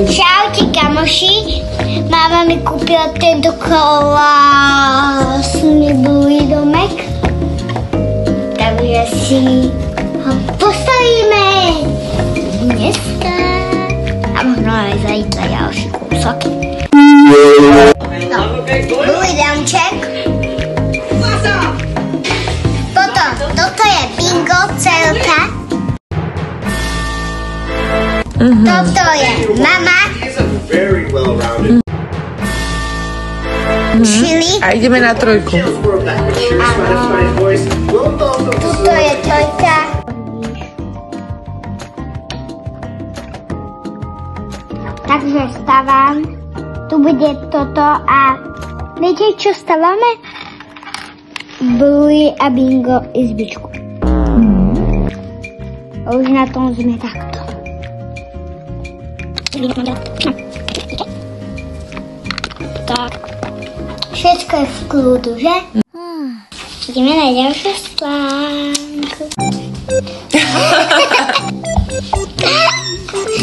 Čaute kamoši, máma mi kúpila tento krásny bluý domek, takže si ho postavíme dneska a možno aj zajtra ďalší kúsok. Bluý domček. Potom, toto je bingo celka. Toto je mama. Čili. A ideme na trojku. Tuto je trojka. Takže stávam. Tu bude toto a viete, čo stávame? Bluey a bingo izbičku. A už na tom sme takto. Tak. Všetko je v kľudu, že? Ideme na ďalšiu stránku.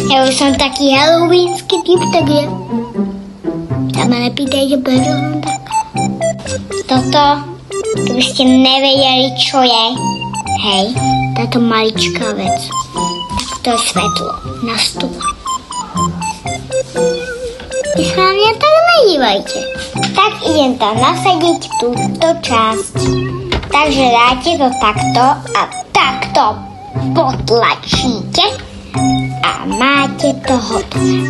Ja už som taký halloweensky typ, takže sa ma nepýtajte, prečo som tak. Toto, keby ste nevedeli, čo je, hej, táto maličká vec. To je svetlo na stole. Vy sa na mňa tak nedívajte. Tak idem tam nasadiť túto časť. Takže dáte to takto a takto potlačíte a máte to hotové.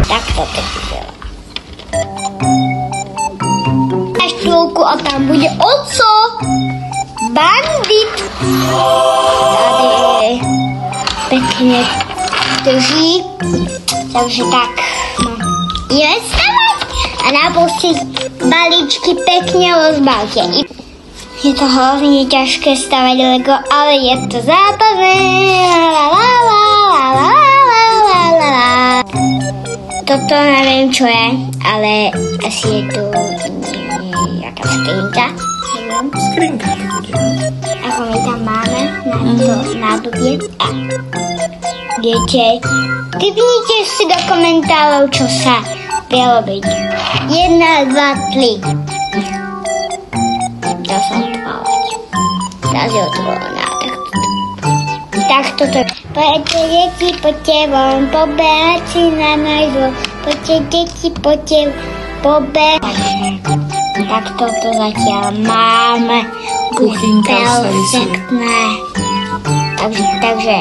Takto to vyzerá. Až chvíľku a tam bude oco. Bandit. Tady pekne drží. Takže tak, no. Ideme stavať a napustiť balíčky pekne rozbalte. Je to hrozne ťažké stavať Lego, ale je to zábavné. Toto neviem, čo je, ale asi je to nejaká skrinka. Skrinka to bude. Ako my tam máme na to nádobie. A viete, typnite si do komentárov, čo sa vie robiť. 1, 2, 3. Dá sa otvárať. Dá sa otvorená. Tak toto. Poďte deti, poďte von, pobehať si na náš dvor. Poďte deti, poďte pobehať. Tak toto zatiaľ máme. Kuchynka sa rysuje. Takže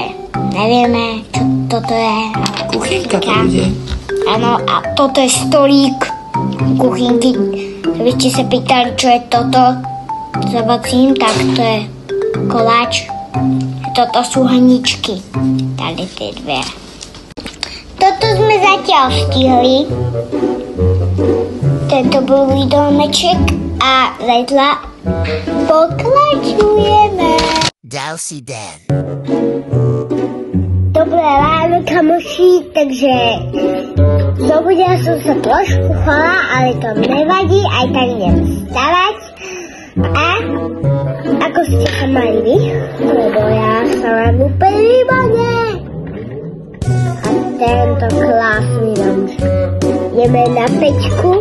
nevieme, čo toto je. Kuchynka to bude. Áno, a toto je stolík kuchynky. Keby ste sa pýtali, čo je toto s ovocím, tak to je koláč. Toto sú hničky. Tady tie dve. Toto sme zatiaľ stihli. Tento bluý domeček a zajtra pokračujeme. Ďalší den. Dobré ráno, kamoši, takže zobudila som sa trošku chorá, ale to nevadí, aj tak idem stavať. A ako ste sa mali vy, lebo ja sa mám úplne výborne. A tento krásny domček. Ideme na pečku.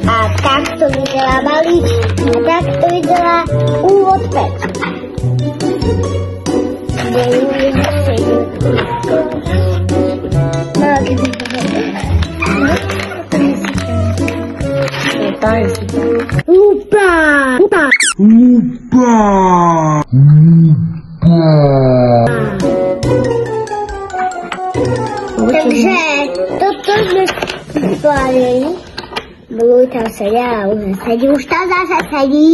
A takto vyzerá balíček. A takto vyzerá úvod pečky. Takže toto sme spravili. Budú tam sedia, už tam zase sedí.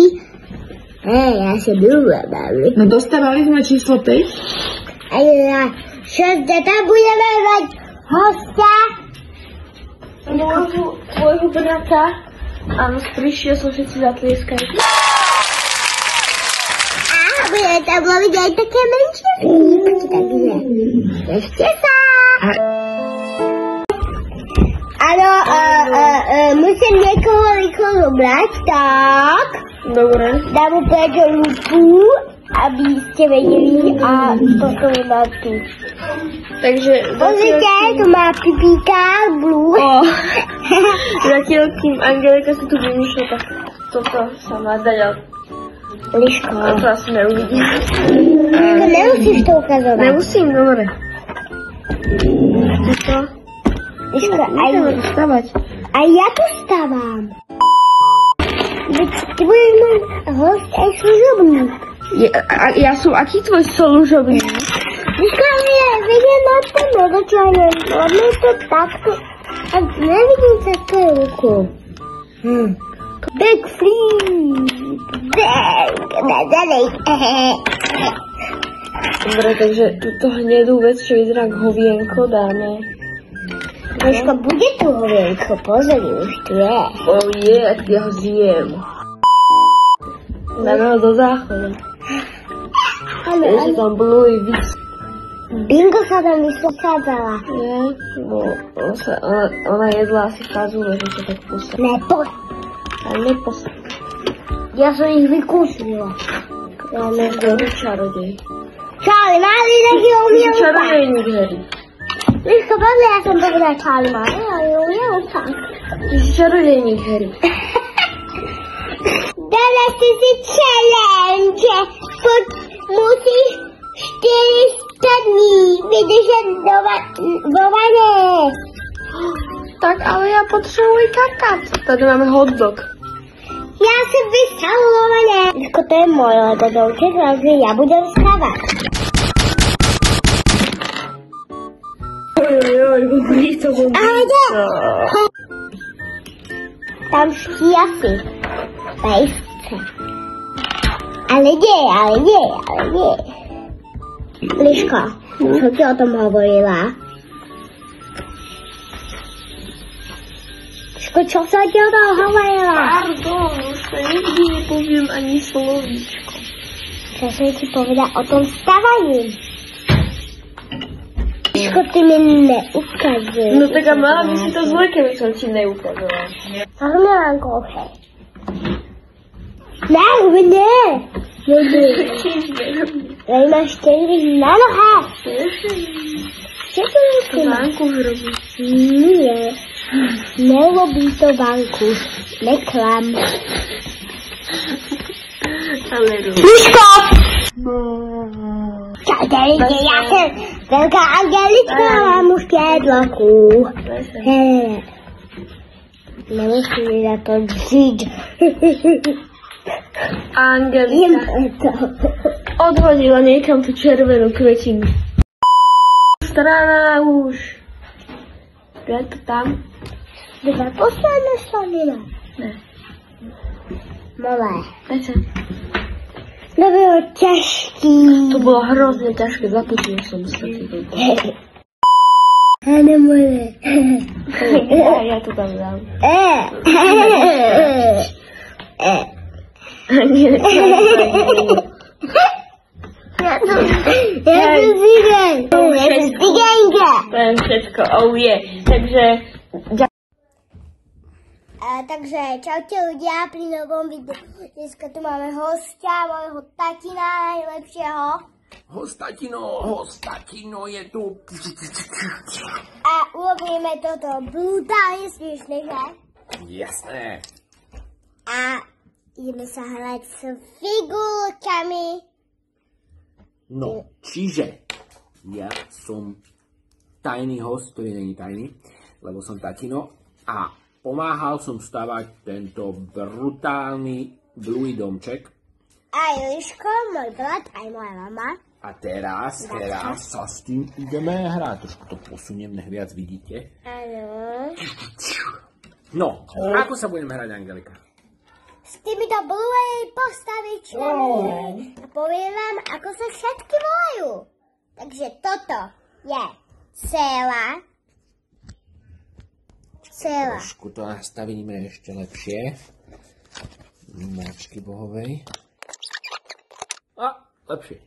Ja si dúvam. No dostávali sme číslo 5. A na 6 tam budeme mať hostia. Môžu brata. Áno, prišiel som všetci zatlieskať. A bude tam loviť aj také menšie rybky, takže ešte sa. Áno, musím niekoho rýchlo zobrať, tak. Dobre. Dám mu preto ruku a aby ste vedeli a toto má tu. Takže Pozrite, tu má pipíka, blue. zatiaľ kým Angelika si tu vymýšľa, tak toto sa má dať, ale Liško. to asi neuvidím. To nemusíš to ukazovať. Nemusím, dobre. Toto. Liško, Musíme stavať. aj ja tu stávam. Veď ty budeš môj host aj služobník. Ja som aký tvoj služobník? Liško, ale ja vediem na tom nedočanem. Máme to takto. A nevidím sa to ruku. Backflip. Dobre, takže túto hnedú vec, čo vyzerá ako hovienko, dáme. Liško, bude tu hovienko, pozri, už tu je. Tak ja ho zjem. Dáme ho do záchoda. Takže tam bolo i víc. Bingo sa tam vysádzala. Nie, bo ona jedla asi fazule, že sa tak posadila. Ale neposadila. Ja som ich vykúsila. Ja neviem, čarodej. Charlie Marley, taký umiel Čarodejník Harry. Liško, pozri, ja som povedala Charlie Marley, ale umiel tak. Ty si čarodejník Harry. Dala si challenge. Musíš 400 dní vydržet vo vane. Tak ale ja potrebujem kakať. Tady máme hotdog. Ja som vystavované. Liško, to je môj Lego domček, takže ja budem stavať. Dobrý to bol. Tam škiasy. Pejsce. Ale nie. Liško, čo ti o tom hovorila? Liško, čo sa ti o tom hovorila? Pardon, už to nikdy nepoviem ani slovíčko. Čo som ti povedala o tom stavaní? Liško, ty mi neukazuješ. No tak a mala by si to zle, keby som ti neukazovala. Armianko, okej. Ne. Tady máš 4 na nohách. To Vánku hrobí. Nie. Nerobí to Vánku. Neklam. Ale Liško! Čautelite, ja som veľká Angelička a mám už 5 rokov. Nemusím mi na to žiť. Angelika odhodila niekam tú červenú kvetinu. Strana už. Je to tam? Dva posledné slanina. Ne. Malé. Peťa. To bylo ťažký. To bolo hrozne ťažké, započul som sa. A nemôže. Ja to tam dám. Nie, Ja som zigen. To je všetko, Takže takže čaute ľudia pri novom videu. Dneska tu máme hostia, môjho tatina najlepšieho. Hostatino je tu. A urobíme toto brutálne smiešné, že? Jasné. A ideme sa hrať s figurkami. No, čiže ja som tajný host, ktorý není tajný, lebo som tatino a pomáhal som stavať tento brutálny Bluey domček. Aj Liško, môj brat, aj moja mama. A teraz sa s tým ideme hrať. Trošku to posuniem, nech viac vidíte. Áno. No, ako sa budeme hrať, Angelika? S týmito Bluey postavičkami. A poviem vám, ako sa všetky volajú. Takže toto je celá. Trošku to nastavíme ešte lepšie. Mačky bohovej. A, lepšie.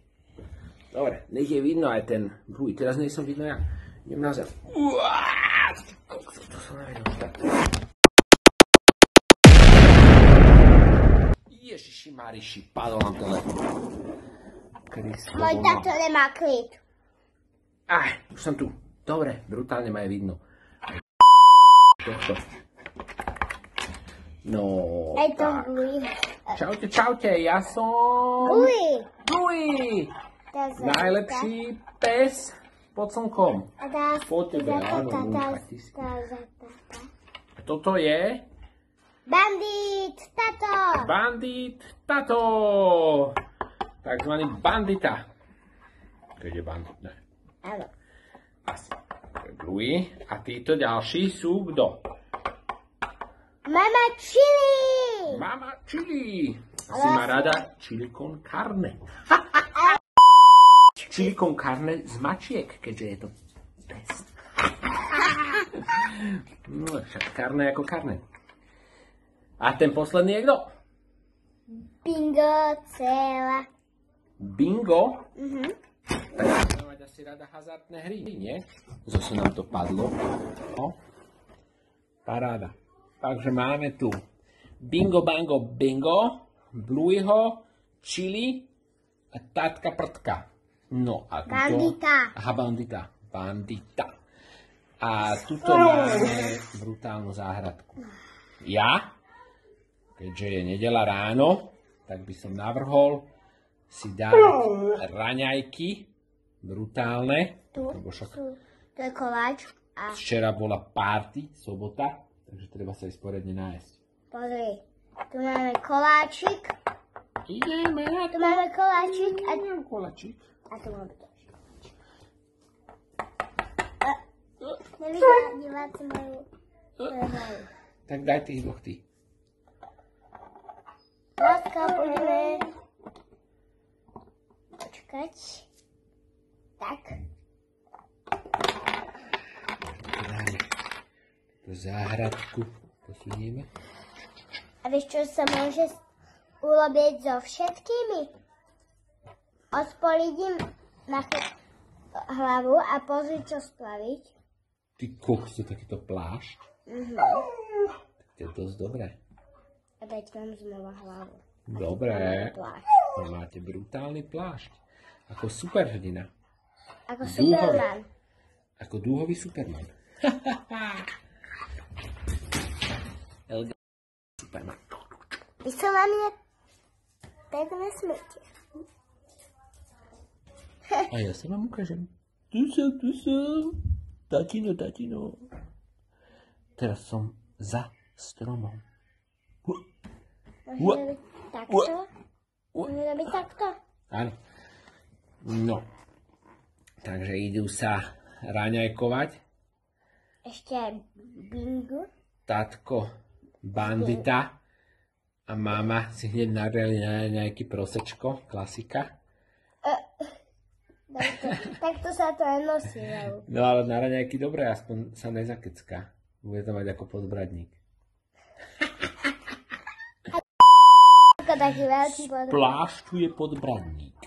Dobre, nech je vidno aj ten Bluey. Teraz nej som vidno ja. Idem na zem. To som nevedel. Ježiši Mariši, padol nám telefon. Kristovo. Môj táto nemá klid. Už som tu. Dobre, brutálne ma je vidno. Tohto. No, Aj to tak. Bluey. Čaute, ja som... Bluey! Najlepší pes pod slnkom. Po tebe, áno, Bluey, ty si. Toto je... Bandit, tato. Bandit Tato. Takzvaný bandita. Keď je bandit, ne. Áno. Asi. Bluey. A títo ďalší sú kto? Mama Chili. Mama Chili. Asi má rada chili con carne. Chili con carne z mačiek, keďže je to pes. No, však karne ako karne. A ten posledný je kto? Bingo, celá. Bingo? Tak budeme mať asi rada hazardné hry, nie? Zase nám to padlo. No. Paráda. Takže máme tu Bingo Bango Bingo, Blueyho, Chili a Tatka Prtka. No a tuto... Bandita. Aha, bandita. A tuto máme brutálnu záhradku. Ja, keďže je nedeľa ráno, tak by som navrhol si dať raňajky brutálne. Tu je koláč. A Včera bola party, sobota, takže treba sa ísť poriadne nájsť. pozri, tu máme koláčik. Ideme na Tu máme koláčik. koláčik. A tu máme tiež. Nevidia diváci moju hlavu. Tak daj tých dvoch ty. Láska, poďme. Počkať. Tak. Dáme tú záhradku, posunieme. A vieš, čo sa môže urobiť so všetkými? Ospoliť im na hlavu a pozrieť, čo spraviť. Ty kokso, takýto plášť. Tak to je dosť dobré. A dať vám znova hlavu. Dobre. Plášť. Máte brutálny plášť. Ako superhrdina. Ako Superman. Ako dúhový Superman. Elga Superman. Myslel na mňa pekné smrti. A ja sa vám ukážem. Tu som. Tatino. Teraz som za stromom. Môžeme robiť takto? Môžeme robiť takto? Áno. No. Takže idú sa raňajkovať. Ešte aj bingo. Tatko bandita a mama si hneď nareli na nejaký prosečko, klasika. Takto sa to aj nosí. No ale na raňajky dobre, aspoň sa nezakecká. Bude to mať ako podbradník. Ako taký veľký podľa. Plášťuje podbradník.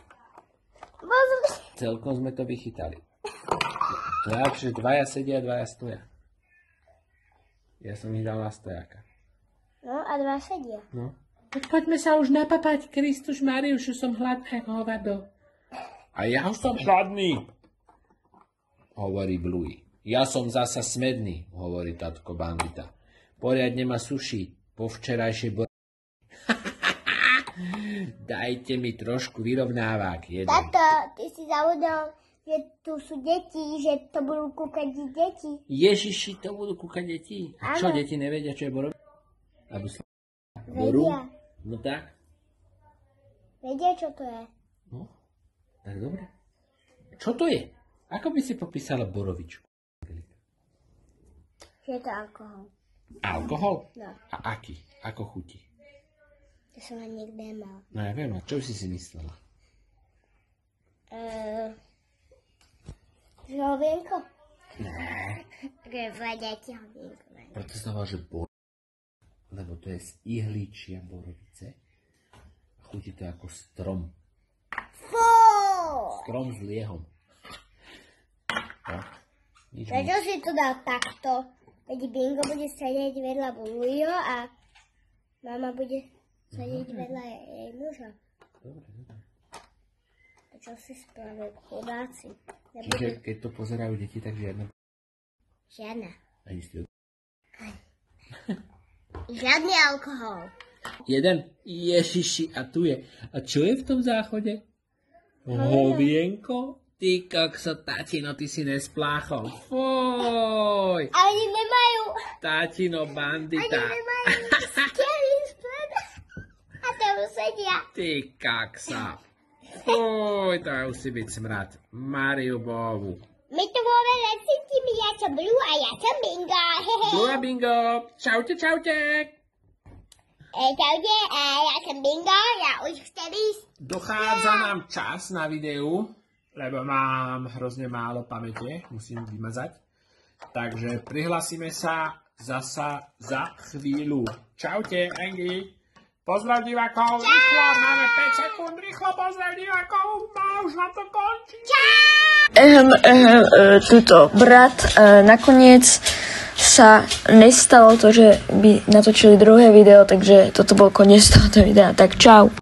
Pozri. Celkom sme to vychytali. Najlepšie, dvaja sedia, dvaja stoja. Ja som ich dal na stojaka. No a dva sedia. No. Tak poďme sa už napapať, Kristuš Mariuš, už som hladný ako hovado. A ja už som hladný, hovorí Bluey. Ja som zasa smedný, hovorí tatko bandita. Poriadne ma suší po včerajšej Dajte mi trošku vyrovnávák. Jeden. Tato, ty si zabudol, že tu sú deti, že to budú kúkať deti. Ježiši, to budú kúkať deti. A čo, Áno. deti nevedia, čo je boru? Boru? Vedia. No tak. Vedia, čo to je? No, tak dobre. Čo to je? Ako by si popísala borovičku? Že je to alkohol. Alkohol? No, A aký? Ako chutí? to som aj niekde mal. No ja viem, a čo si myslela? Hovienko? Ne, Hľadajte hovienko. preto sa volá, že lebo to je z ihličia borovice. A chutí to ako strom. Fú! Strom s liehom. No, nič Prečo si to dal takto? Veď Bingo bude sedieť vedľa Blueyho a mama bude sedieť vedľa jej muža. Dobre. Čo si spravil, chudáci? Čiže keď to pozerajú deti, tak žiadne. Žiadna. A istý. Žiadny alkohol. Jeden? Ježiši, a tu je. A čo je v tom záchode? Hovienko? Ty kokso, tatino, ty si nespláchol. Foj! Ani nemajú. Tatino bandita. Ani nemajú skely spredu. A tam sedia. Ty kokso. Foj, to musí byť smrad. Mariu Bohu. My tu máme recitimi, ja som Blue a ja som Bingo. Blue a Bingo. Čaute, čaute. Čaute, ja som Bingo, ja už chcem ísť. Dochádza nám čas na videu, lebo mám hrozne málo pamäte, musím vymazať. Takže prihlasíme sa zasa za chvíľu. Čaute, Angie. Pozdrav divákov, rýchlo, máme 5 sekúnd, rýchlo pozdrav divákov, už na to končí. Tuto brat, nakoniec sa nestalo to, že by natočili druhé video, takže toto bol koniec tohto videa, tak čau.